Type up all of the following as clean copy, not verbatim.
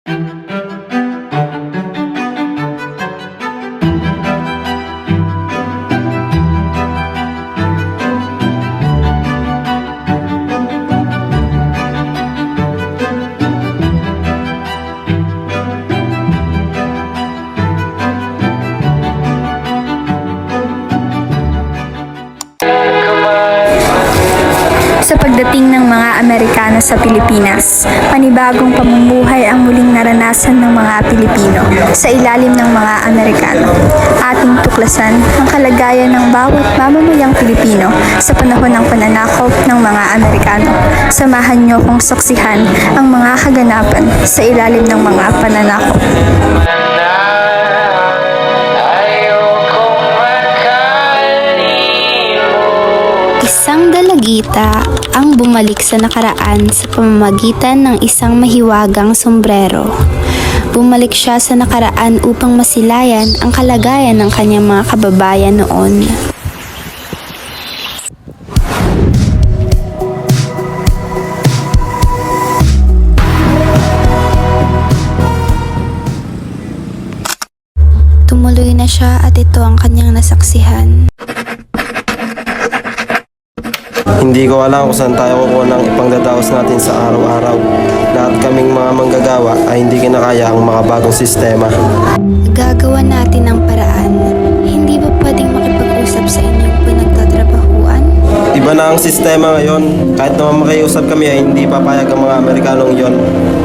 Sa pagdating ng mga Amerikano sa Pilipinas, panibagong pamumuhay ang muling naranasan ng mga Pilipino sa ilalim ng mga Amerikano. Ating tuklasan ang kalagayan ng bawat mamamayang Pilipino sa panahon ng pananakop ng mga Amerikano. Samahan niyo kong saksihan ang mga kaganapan sa ilalim ng mga pananakop. Isang dalagita ang bumalik sa nakaraan sa pamamagitan ng isang mahiwagang sombrero. Bumalik siya sa nakaraan upang masilayan ang kalagayan ng kanyang mga kababayan noon. Tumuloy na siya at ito ang kanyang nasaksihan. Hindi ko alam kung saan tayo kukuha ng ipangdadaos natin sa araw-araw. Lahat kaming mga manggagawa ay hindi kinakaya ang makabagong sistema. Gagawa natin ang paraan. Hindi ba pwedeng makipag-usap sa inyong pinagtatrabahuan? Iba na ang sistema ngayon. Kahit naman makiusap kami ay hindi papayag ang mga Amerikanong yon.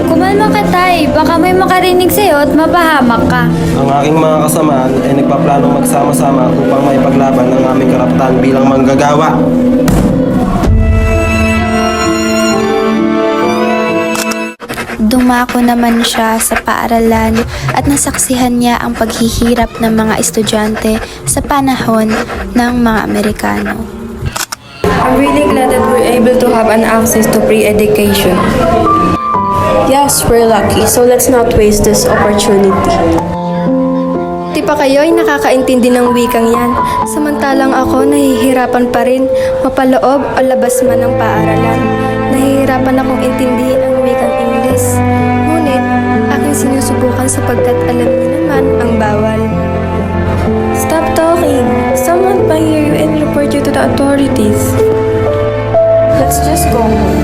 Kumalma ka, Tay. Baka may makarinig sa'yo at mapahamak ka. Ang aking mga kasamaan ay nagpaplanong magsama-sama upang maipaglaban ang aming karapatan bilang manggagawa. Dumako naman siya sa paaralan at nasaksihan niya ang paghihirap ng mga estudyante sa panahon ng mga Amerikano. I'm really glad that we're able to have an access to free education. Yes, we're lucky, so let's not waste this opportunity. Di pa kayo ay nakakaintindi ng wikang yan, samantalang ako nahihirapan pa rin mapaloob o labas man ng paaralan. Nahihirapan akong intindihin ang wikang Ingles. Ngunit, aking sinusubukan sapagkat alam niyo naman ang bawal. Stop talking. Someone might hear you and report you to the authorities. Let's just go home.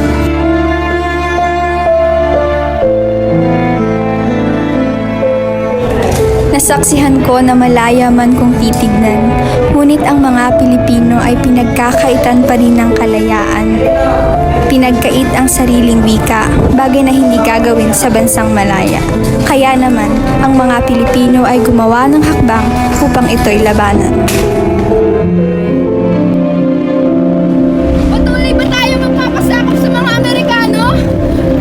Nasaksihan ko na malaya man kung titignan, ngunit ang mga Pilipino ay pinagkakaitan pa rin ng kalayaan. Pinagkait ang sariling wika, bagay na hindi gagawin sa bansang malaya. Kaya naman, ang mga Pilipino ay gumawa ng hakbang upang ito'y labanan. Patuloy ba tayo magpapasakop sa mga Amerikano?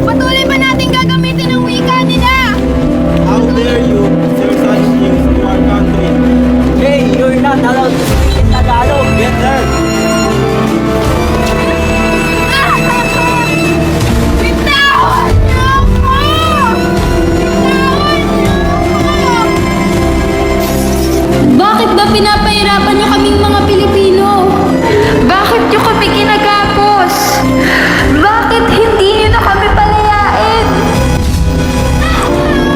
Patuloy ba natin gagamitin ang wika nila? How dare you exercise things to our country? Hey, you're not allowed to speak in Tagalog. Get there. Bitawan niyo ako! Bitawan niyo ako! Bakit ba pinapahirapan niyo kaming mga Pilipino? Bakit niyo kami ginagapos? Bakit hindi niyo na kami palayain?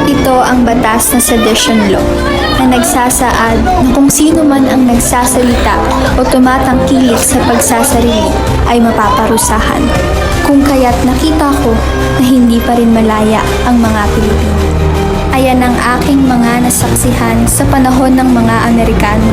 Ito ang batas na sedition law na nagsasaad na kung sino man ang nagsasalita o tumatangkilik sa pagsasarili ay mapaparusahan. Kung kaya't nakita ko na hindi pa rin malaya ang mga Pilipino. Ayan ang aking mga nasaksihan sa panahon ng mga Amerikano.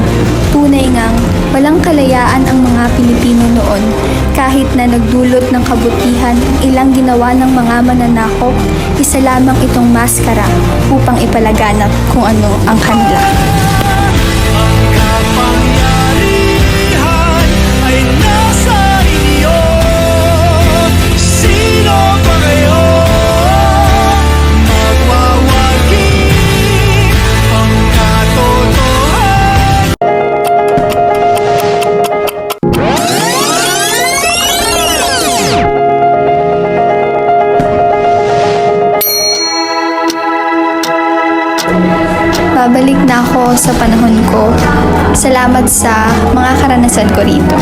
Tunay ngang walang kalayaan ang mga Pilipino noon kahit na nagdulot ng kabutihan ang ilang ginawa ng mga mananakop, isa lamang itong maskara upang ipalaganap kung ano ang kanila. Babalik na ako sa panahon ko. Salamat sa mga karanasan ko rito.